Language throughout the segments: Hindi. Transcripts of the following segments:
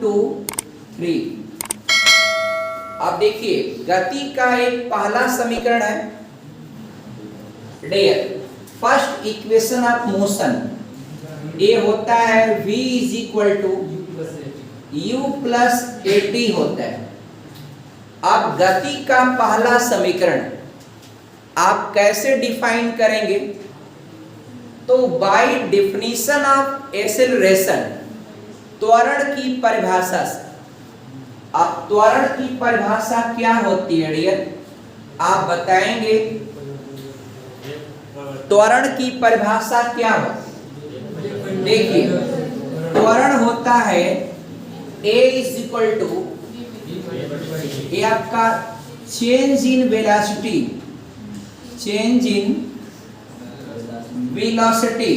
2 3। अब देखिए गति का एक पहला समीकरण है dear, first equation of motion, ये होता है v is equal to u plus at होता है। अब गति का पहला समीकरण आप कैसे डिफाइन करेंगे? तो बाय डेफिनेशन ऑफ एक्सेलरेशन, त्वरण की परिभाषा से। अब त्वरण की परिभाषा क्या होती है डियर, आप बताएंगे? त्वरण की परिभाषा क्या होती है? देखिए त्वरण होता है a इज इक्वल टू, ये आपका change in velocity, change in velocity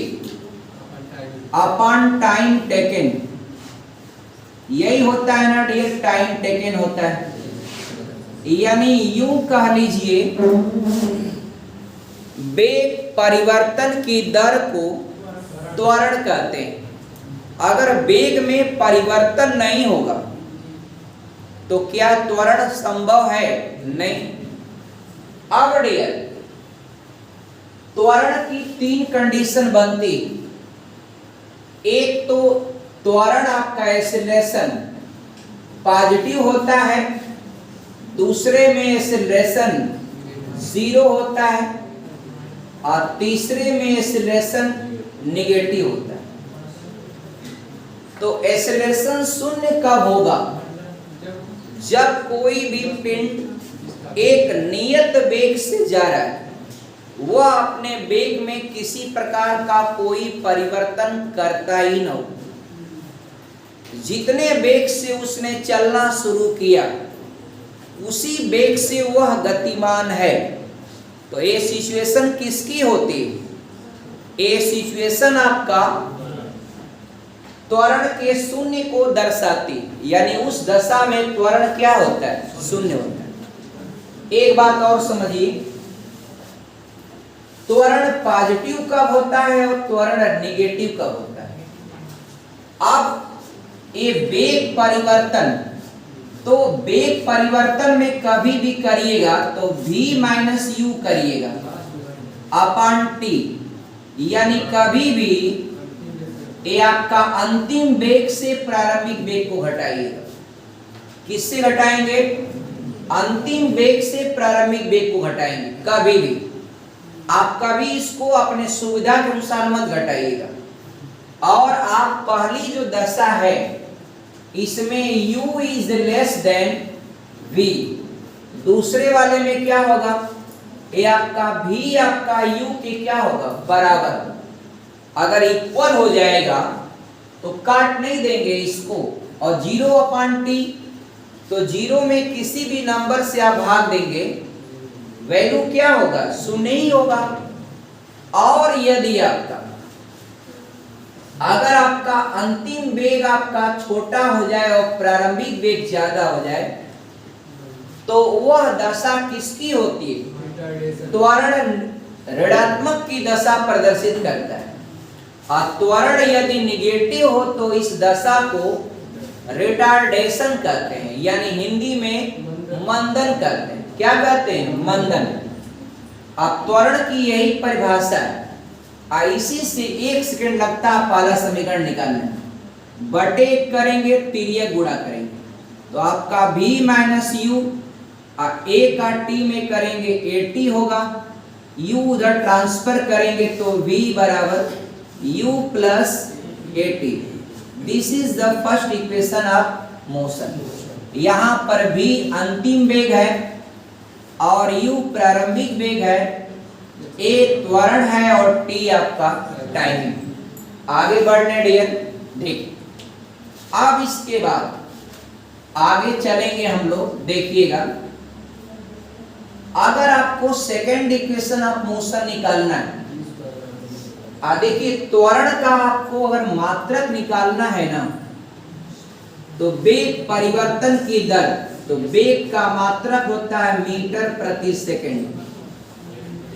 upon time taken, यही होता है ना डियर, टाइम टेकन होता है। यानी यूं कह लीजिए वेग परिवर्तन की दर को त्वरण कहते हैं। अगर वेग में परिवर्तन नहीं होगा तो क्या त्वरण संभव है? नहीं। अब डियर त्वरण की 3 कंडीशन बनती। एक तो त्वरण आपका एक्सेलरेशन पॉजिटिव होता है, दूसरे में एक्सेलरेशन 0 होता है और तीसरे में एक्सेलरेशन नेगेटिव होता है। तो एक्सेलरेशन शून्य कब होगा? जब कोई भी पिंड एक नियत वेग से जा रहा है, वह अपने वेग में किसी प्रकार का कोई परिवर्तन करता ही न हो। जितने वेग से उसने चलना शुरू किया उसी वेग से वह गतिमान है। तो ये सिचुएशन किसकी होती है? ये सिचुएशन आपका त्वरण के शून्य को दर्शाती, यानी उस दशा में त्वरण क्या होता है? शून्य होता है। एक बात और समझिए, त्वरण पॉजिटिव कब होता है और त्वरण नेगेटिव कब होता है? अब ये वेग परिवर्तन, तो वेग परिवर्तन में कभी भी करिएगा तो v माइनस यू करिएगा अपॉन t, यानी कभी भी ये आपका अंतिम वेग से प्रारंभिक वेग को घटाइएगा। किससे घटाएंगे? अंतिम वेग से प्रारंभिक वेग को घटाएंगे। कभी भी आप कभी इसको अपने सुविधा के अनुसार मत घटाइएगा। और आप पहली जो दशा है इसमें u is less than v, दूसरे वाले में क्या होगा? ये आपका v आपका u के क्या होगा? बराबर। अगर इक्वल हो जाएगा तो काट नहीं देंगे इसको, और 0 अपॉन t, तो 0 में किसी भी नंबर से आप भाग देंगे, वैल्यू क्या होगा? शून्य ही होगा। और यदि आपका अगर आपका अंतिम वेग आपका छोटा हो जाए और प्रारंभिक वेग ज्यादा हो जाए तो वह दशा किसकी होती है? त्वरण ऋणात्मक की दशा प्रदर्शित करता है। और त्वरण यदि निगेटिव हो तो इस दशा को रिटार्डेशन कहते हैं, यानी हिंदी में मंदन कहते हैं। क्या कहते हैं? मंदन। अब त्वरण की यही परिभाषा है। इसी से 1 सेकंड लगता है पहला समीकरण निकालने। बटे करेंगे, तिर्यक गुणा करेंगे, तो आपका v माइनस यू और a का t में करेंगे at होगा। u उधर ट्रांसफर करेंगे तो v बराबर u plus at। This is the first equation of motion. यहाँ पर v अंतिम वेग है और u प्रारंभिक वेग है, a त्वरण है और t आपका टाइमिंग। आगे बढ़ने डियर, देख अब इसके बाद आगे चलेंगे हम लोग। देखिएगा अगर आपको सेकेंड इक्वेशन ऑफ मोशन निकालना है, देखिए त्वरण का आपको अगर मात्रक निकालना है ना, तो वेग परिवर्तन की दर, तो वेग का मात्रक होता है मीटर प्रति सेकंड,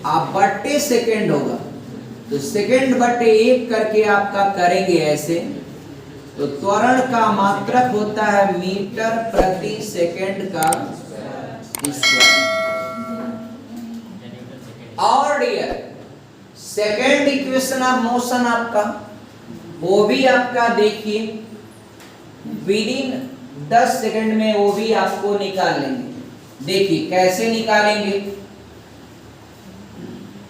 आप बट्टे सेकंड होगा, तो सेकंड बट्टे 1 करके आपका करेंगे ऐसे, तो त्वरण का मात्रक होता है मीटर प्रति सेकंड का स्क्वायर। और dear second equation of motion आपका वो भी आपका देखिए विद इन 10 सेकंड में वो भी आपको निकाल लेंगे। देखिए कैसे निकालेंगे।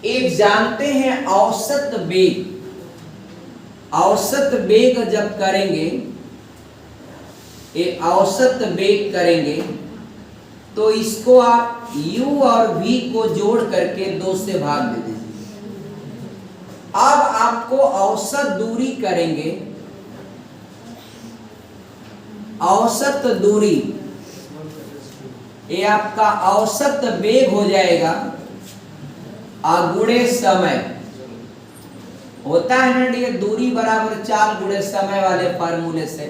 एक जानते हैं औसत वेग। औसत वेग जब करेंगे, एक औसत वेग करेंगे तो इसको आप u और v को जोड़ करके 2 से भाग दे दीजिए। अब आपको औसत दूरी करेंगे। औसत दूरी ये आपका औसत वेग हो जाएगा गुणे समय होता है ना ये दूरी बराबर 4 गुणे समय वाले फार्मूले से।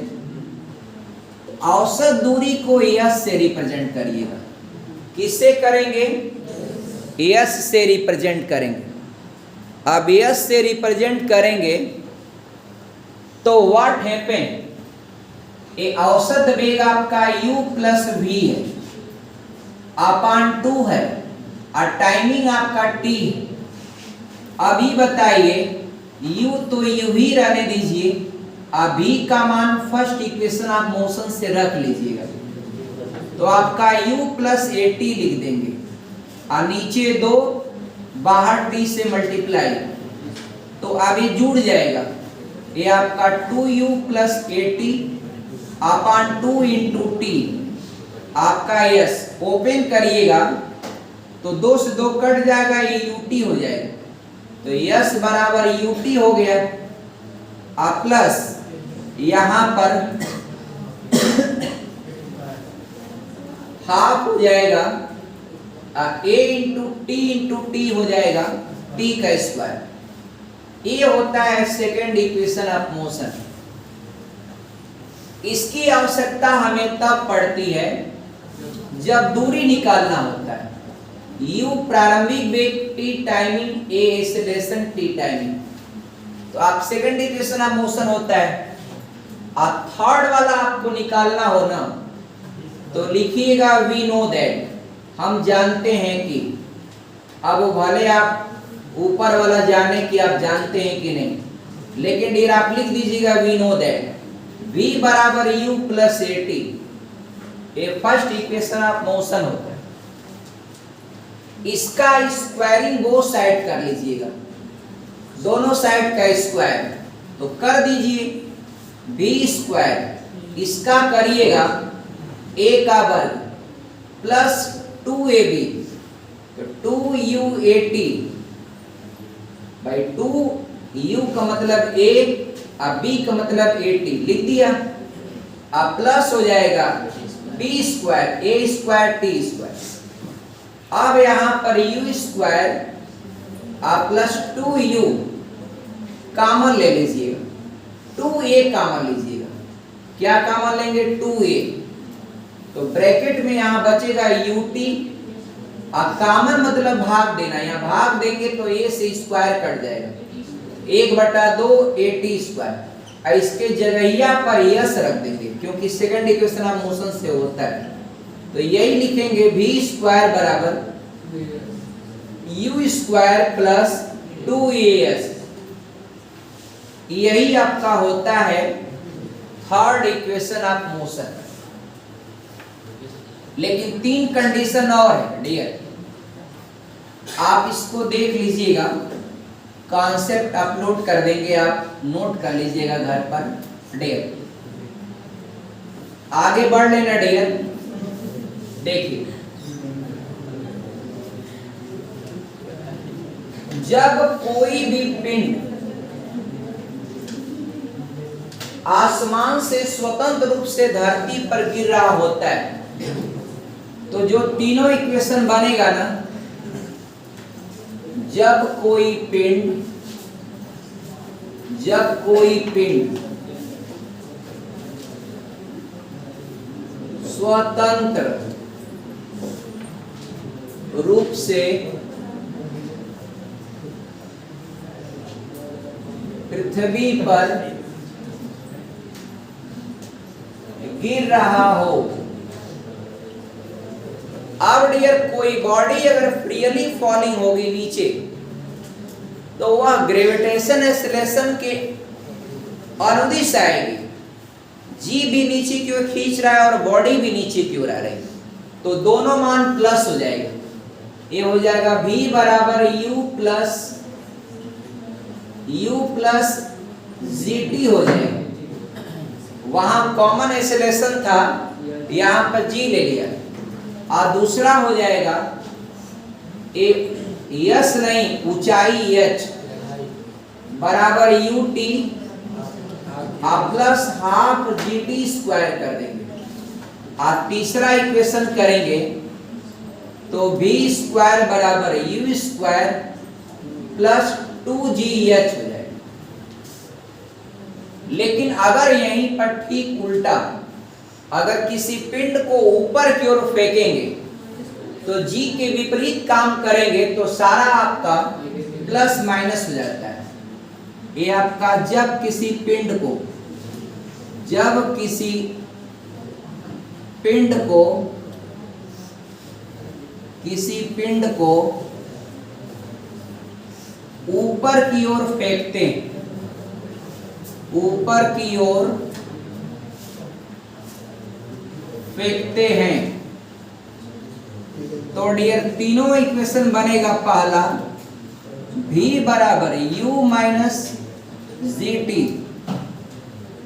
औसत दूरी को s से रिप्रेजेंट करिएगा। किससे करेंगे? s से रिप्रेजेंट करेंगे। अब s से रिप्रेजेंट करेंगे तो व्हाट हैपन, ये औसत वेग आपका u प्लस v है अपॉन 2 है और टाइमिंग आपका t है। अभी बताइए u तो u ही रहने दीजिए, अभी का मान फर्स्ट इक्वेशन ऑफ मोशन से रख लीजिएगा तो आपका u प्लस at लिख देंगे और नीचे 2 बाहर t से मल्टीप्लाई तो अभी जुड़ जाएगा। ये आपका 2u plus at upon 2 into T आपका s। ओपन करिएगा तो 2 से 2 कट जाएगा, ये ut हो जाएगा तो s बराबर ut हो गया। आप प्लस यहां पर हाफ हो जाएगा a इंटू टी हो जाएगा t का स्क्वायर। ये होता है सेकेंड इक्वेशन ऑफ मोशन। इसकी आवश्यकता हमें तब पड़ती है जब दूरी निकालना होता है। u प्रारंभिक वेग t timing a acceleration t timing. तो आप सेकंड इक्वेशन ऑफ मोशन होता है और थर्ड वाला आपको निकालना हो ना तो लिखिएगा वी नो दैट, हम जानते हैं कि। अब वो भले आप ऊपर वाला जाने कि आप जानते हैं कि नहीं, लेकिन डियर आप लिख दीजिएगा वी नो दैट v बराबर u प्लस at। ये फर्स्ट इक्वेशन ऑफ मोशन होता है। इसका स्क्वायरिंग दो साइड कर लीजिएगा, दोनों साइड का स्क्वायर तो कर दीजिए v स्क्वायर। इसका करिएगा a का वर्ग प्लस 2ab तो 2uat बाई 2u का मतलब a और b का मतलब at लिख दिया। अब प्लस हो जाएगा b square a square t square. अब यहां पर u स्क्वायर और प्लस 2u कॉमन ले लीजिएगा, 2a कॉमन लीजिएगा। क्या कॉमन लेंगे? 2a। तो ब्रैकेट में यहां बचेगा ut और कॉमन मतलब भाग देना, यहां भाग देंगे तो a से स्क्वायर कट जाएगा 1/2 at स्क्वायर। इसके जगहिया पर s रख देंगे क्योंकि सेकंड इक्वेशन ऑफ मोशन से होता है। तो यही लिखेंगे v स्क्वायर बराबर u स्क्वायर प्लस 2as। यही आपका होता है थर्ड इक्वेशन ऑफ मोशन। लेकिन 3 कंडीशन और है डियर, आप इसको देख लीजिएगा। कॉन्सेप्ट अपलोड कर देंगे, आप नोट कर लीजिएगा घर पर डियर। आगे बढ़ लेना डियर। देखिए जब कोई भी पिंड आसमान से स्वतंत्र रूप से धरती पर गिर रहा होता है तो जो तीनों इक्वेशन बनेगा ना, जब कोई पिंड स्वतंत्र रूप से पृथ्वी पर गिर रहा हो। अब डियर कोई बॉडी अगर फ्रीली फॉलिंग होगी नीचे, तो वह ग्रेविटेशन एक्सेलरेशन के अनुदिश आएगी। जी भी नीचे की ओर खींच रहा है और बॉडी भी नीचे की ओर आ रही है, तो दोनों मान प्लस हो जाएगा। ये हो जाएगा v बराबर u प्लस gt हो जाएगा। वहां कॉमन एक्सेलरेशन था, यहां पर g ले लिया, और दूसरा हो जाएगा यस नहीं ऊंचाई h बराबर ut plus half gt square कर देंगे। और तीसरा इक्वेशन करेंगे तो v स्क्वायर बराबर u स्क्वायर प्लस 2gh हो जाएगा। लेकिन अगर यहीं पर ठीक उल्टा, अगर किसी पिंड को ऊपर की ओर फेंकेंगे तो g के विपरीत काम करेंगे, तो सारा आपका प्लस माइनस हो जाता है। ये आपका जब किसी पिंड को ऊपर की ओर फेंकते हैं, तो डियर तीनों इक्वेशन बनेगा। पहला v बराबर u माइनस gt,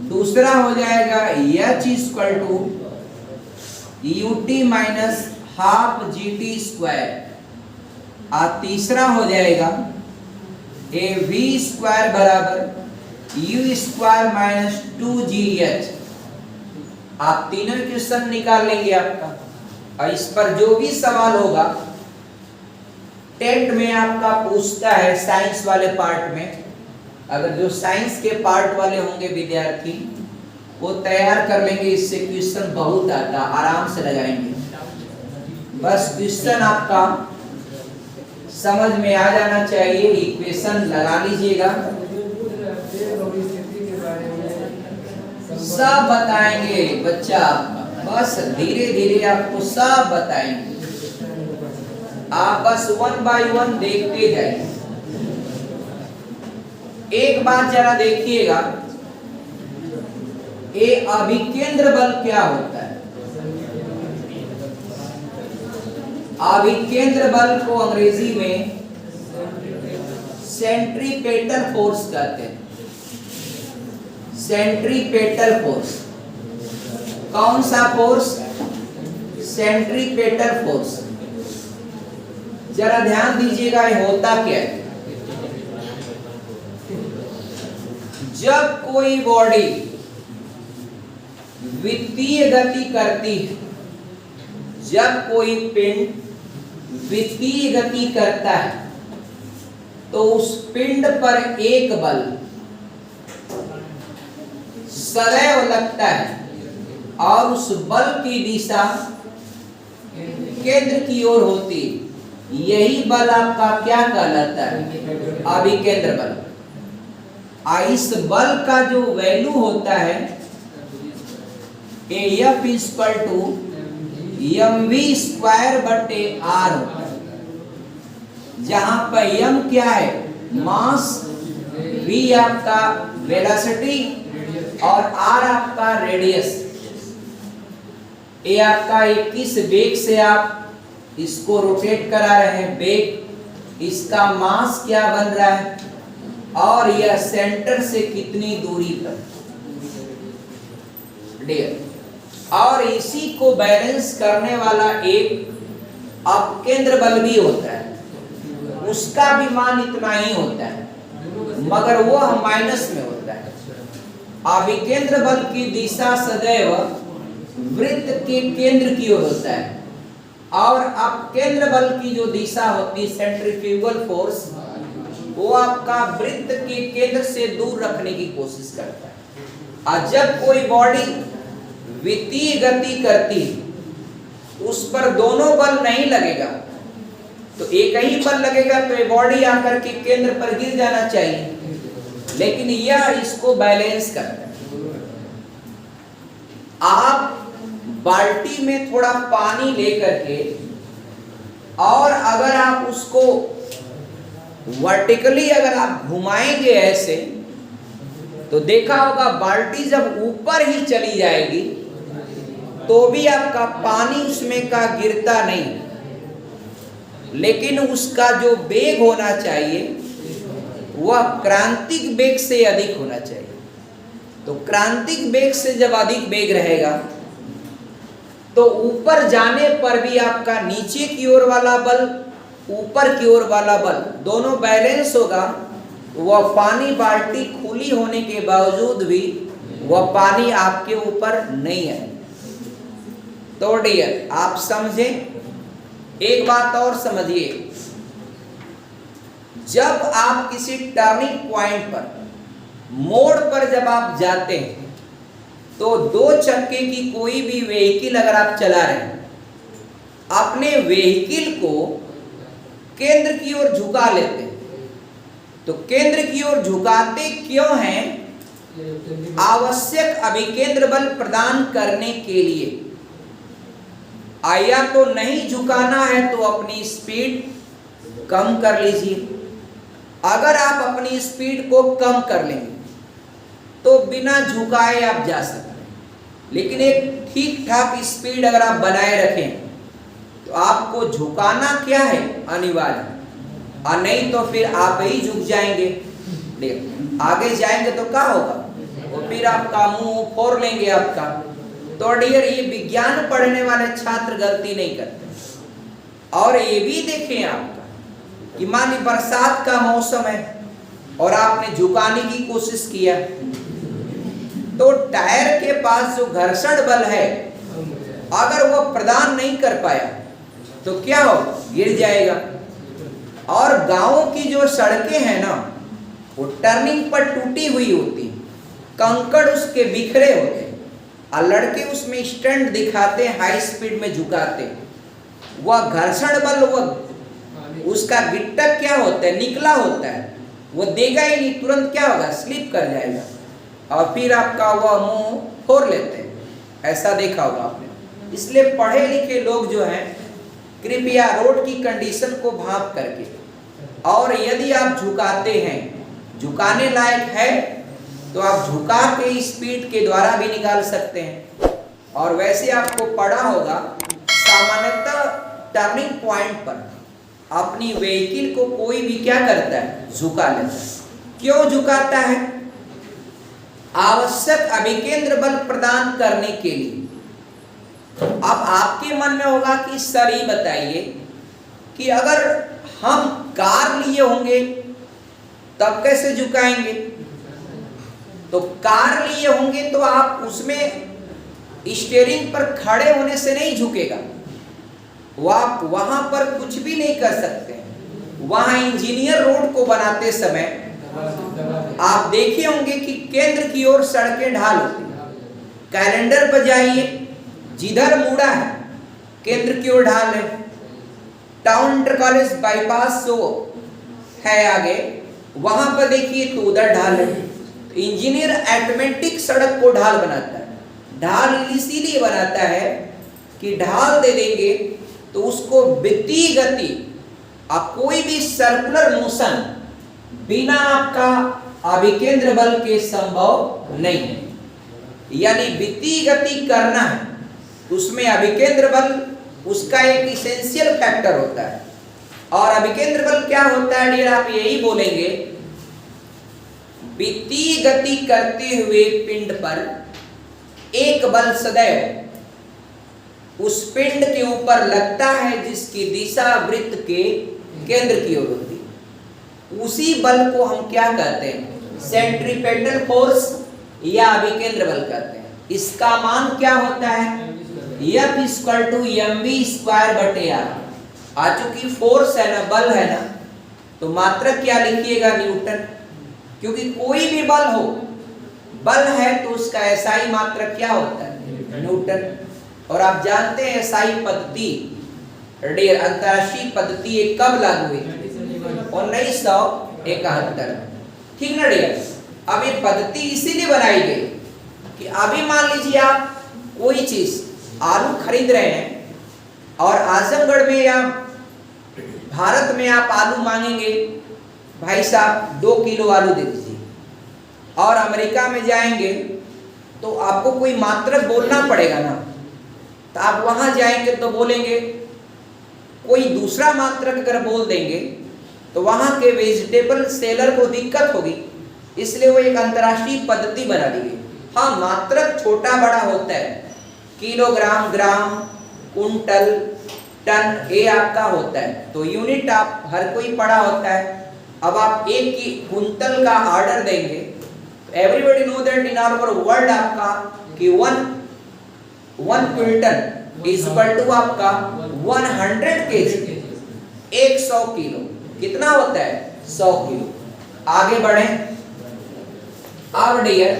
दूसरा हो जाएगा h equal to ut minus half gt square, और तीसरा हो जाएगा ए v स्क्वायर बराबर u स्क्वायर माइनस 2gh। आप तीनों इक्वेशन निकाल लेंगे आपका। और इस पर जो भी सवाल होगा टेंथ में आपका पूछता है साइंस वाले पार्ट में, अगर जो साइंस के पार्ट वाले होंगे विद्यार्थी वो तैयार कर लेंगे, इससे क्वेश्चन बहुत आता, आराम से लगाएंगे। बस क्वेश्चन आपका समझ में आ जाना चाहिए, इक्वेशन लगा लीजिएगा। सब बताएंगे बच्चा आपका, बस धीरे धीरे आपको सब बताएंगे। आप बस 1 बाय 1 देखते जाइए। एक बात जरा देखिएगा, ये अभिकेंद्र बल क्या होता है? अभिकेंद्र बल को अंग्रेजी में सेंट्रीपेटल फोर्स कहते हैं। सेंट्रीपेटल फोर्स, कौन सा फोर्स? Centripetal force. जरा ध्यान दीजिएगा, ये होता क्या है? जब कोई बॉडी वित्तीय गति करती है, जब कोई पिंड वित्तीय गति करता है, तो उस पिंड पर एक बल सदैव लगता है और उस बल की दिशा केंद्र की ओर होती है। यही बल आपका क्या कहलाता है? अभिकेंद्र बल। इस बल का जो वैल्यू होता है F equal to mv square बटे r, जहां पर m क्या है? मास, v आपका वेलोसिटी और r आपका रेडियस। ये आपका किस वेग से आप इसको रोटेट करा रहे हैं, वेग, इसका मास क्या बन रहा है, और यह सेंटर से कितनी दूरी पर डियर। और इसी को बैलेंस करने वाला एक अपकेंद्र बल भी होता है, उसका भी मान इतना ही होता है, मगर वह माइनस में होता है। अभिकेंद्र बल की दिशा सदैव वृत्त के केंद्र की ओर होता है, और अपकेंद्र बल की जो दिशा होती है सेंट्रीफ्यूगल फोर्स, वो आपका वृत्त के केंद्र से दूर रखने की कोशिश करता है। और जब कोई बॉडी वित्तीय गति करती है, उस पर दोनों बल नहीं लगेगा, तो एक ही बल लगेगा, तो ये बॉडी आकर के केंद्र पर गिर जाना चाहिए, लेकिन यह इसको बैलेंस करता है। आप बाल्टी में थोड़ा पानी लेकर के और अगर आप उसको वर्टिकली अगर आप घुमाएंगे ऐसे, तो देखा होगा बाल्टी जब ऊपर ही चली जाएगी तो भी आपका पानी उसमें का गिरता नहीं, लेकिन उसका जो वेग होना चाहिए वह क्रांतिक वेग से अधिक होना चाहिए। तो क्रांतिक वेग से जब अधिक वेग रहेगा तो ऊपर जाने पर भी आपका नीचे की ओर वाला बल, ऊपर की ओर वाला बल दोनों बैलेंस होगा। वह पानी बाल्टी खुली होने के बावजूद भी वह पानी आपके ऊपर नहीं है। तो डियर आप समझे, एक बात और समझिए, जब आप किसी टर्निंग पॉइंट पर, मोड़ पर जब आप जाते हैं तो दो चक्के की कोई भी व्हीकल अगर आप चला रहे हैं, अपने व्हीकल को केंद्र की ओर झुका लेते हैं। तो केंद्र की ओर झुकाते क्यों हैं? आवश्यक अभिकेंद्र बल प्रदान करने के लिए। या तो नहीं झुकाना है तो अपनी स्पीड कम कर लीजिए। अगर आप अपनी स्पीड को कम कर लेंगे तो बिना झुकाए आप जा सकते हैं, लेकिन एक ठीक ठाक स्पीड अगर आप बनाए रखें तो आपको झुकाना क्या है? अनिवार्य। और नहीं तो फिर आप ही झुक जाएंगे, आगे जाएंगे तो क्या होगा? वो फिर आपका मुंह फोड़ लेंगे आपका। तो डियर ये विज्ञान पढ़ने वाले छात्र गलती नहीं करते। और ये भी देखें आपका कि मान ली बरसात का मौसम है और आपने झुकाने की कोशिश किया तो टायर के पास जो घर्षण बल है अगर वो प्रदान नहीं कर पाया तो क्या हो? गिर जाएगा। और गांवों की जो सड़कें हैं ना, वो टर्निंग पर टूटी हुई होती, कंकड़ उसके बिखरे होते और लड़के उसमें स्टंट दिखाते, हाई स्पीड में झुकाते। वह घर्षण बल, वह उसका गिट्टा क्या होता है? निकला होता है, वो देगा ही नहीं, तुरंत क्या होगा? स्लिप कर जाएगा और फिर आपका वह मुंह फोड़ लेते हैं। ऐसा देखा होगा आपने। इसलिए पढ़े लिखे लोग जो हैं, कृपया रोड की कंडीशन को भांप करके, और यदि आप झुकाते हैं, झुकाने लायक है तो आप झुका के स्पीड के द्वारा भी निकाल सकते हैं। और वैसे आपको पढ़ा होगा सामान्यतः टर्निंग पॉइंट पर अपनी व्हीकल को कोई भी क्या करता है? झुका लेता है। क्यों झुकाता है? आवश्यक अभिकेंद्र बल प्रदान करने के लिए। अब आपके मन में होगा कि सर ये बताइए कि अगर हम कार लिए होंगे तब कैसे झुकाएंगे? तो कार लिए होंगे तो आप उसमें स्टीयरिंग पर खड़े होने से नहीं झुकेगा, वो आप वहां पर कुछ भी नहीं कर सकते। वहां इंजीनियर रोड को बनाते समय आप देखे होंगे कि केंद्र की ओर सड़कें ढाल होती। कैलेंडर पर जाइए, जिधर मुड़ा है केंद्र की ओर ढाल है। टाउन इंटर कॉलेज बाईपास जो है आगे, वहां पर देखिए तो उधर ढाल है। तो इंजीनियर ऑटोमेटिक सड़क को ढाल बनाता है। ढाल इसीलिए बनाता है कि ढाल दे देंगे तो उसको वित्तीय गति, आप कोई भी सर्कुलर मोशन बिना आपका अभिकेंद्र बल के संभव नहीं है। यानी वित्तीय गति करना है तो उसमें अभिकेंद्र बल उसका एक इसेंशियल फैक्टर होता है। और अभिकेंद्र बल क्या होता है डियर? आप यही बोलेंगे, वित्तीय गति करते हुए पिंड पर एक बल सदैव उस पिंड के ऊपर लगता है जिसकी दिशा वृत्त के केंद्र की ओर होती है। उसी बल को हम क्या कहते हैं? सेंट्रीपेटल फोर्स या अभिकेंद्र बल कहते हैं। इसका मान क्या होता है? F = mv²/r। आज चूंकि फोर्स है ना, बल है ना, तो मात्रक क्या लिखिएगा? न्यूटन। क्योंकि कोई भी बल हो, बल है तो उसका एसआई मात्रक क्या होता है? न्यूटन। और आप जानते हैं एसआई पद्धति, अंतरराष्ट्रीय पद्धति कब लागू हुई? 1971। ठीक ना डियर? अब ये पद्धति इसीलिए बनाई गई कि अभी मान लीजिए आप कोई चीज आलू खरीद रहे हैं और आजमगढ़ में या भारत में आप आलू मांगेंगे, भाई साहब 2 किलो आलू दे दीजिए, और अमेरिका में जाएंगे तो आपको कोई मात्रक बोलना पड़ेगा ना, तो आप वहां जाएंगे तो बोलेंगे, कोई दूसरा मात्रक अगर बोल देंगे तो वहां के वेजिटेबल सेलर को दिक्कत होगी, इसलिए वो एक अंतर्राष्ट्रीय पद्धति बना दी गई। हाँ, मात्रक छोटा बड़ा होता है, किलोग्राम, ग्राम, कुंटल, टन, ये आपका होता है, तो यूनिट आप हर कोई पढ़ा होता है। अब आप 1 कुंटल का ऑर्डर देंगे, everybody know that in our world आपका कि 1 क्विंटल इज इक्वल टू आपका 100 केजी, 100 किलो कितना होता है, 100 किलो। आगे बढ़ें। अब डियर,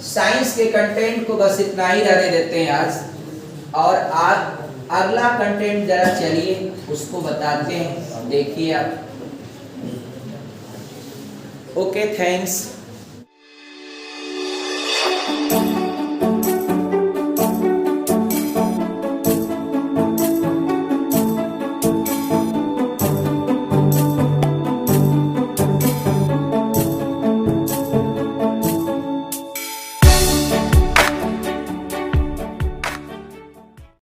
साइंस के कंटेंट को बस इतना ही रहने देते हैं आज, और आज अगला कंटेंट जरा चलिए उसको बताते हैं, देखिए आप। Okay, thanks.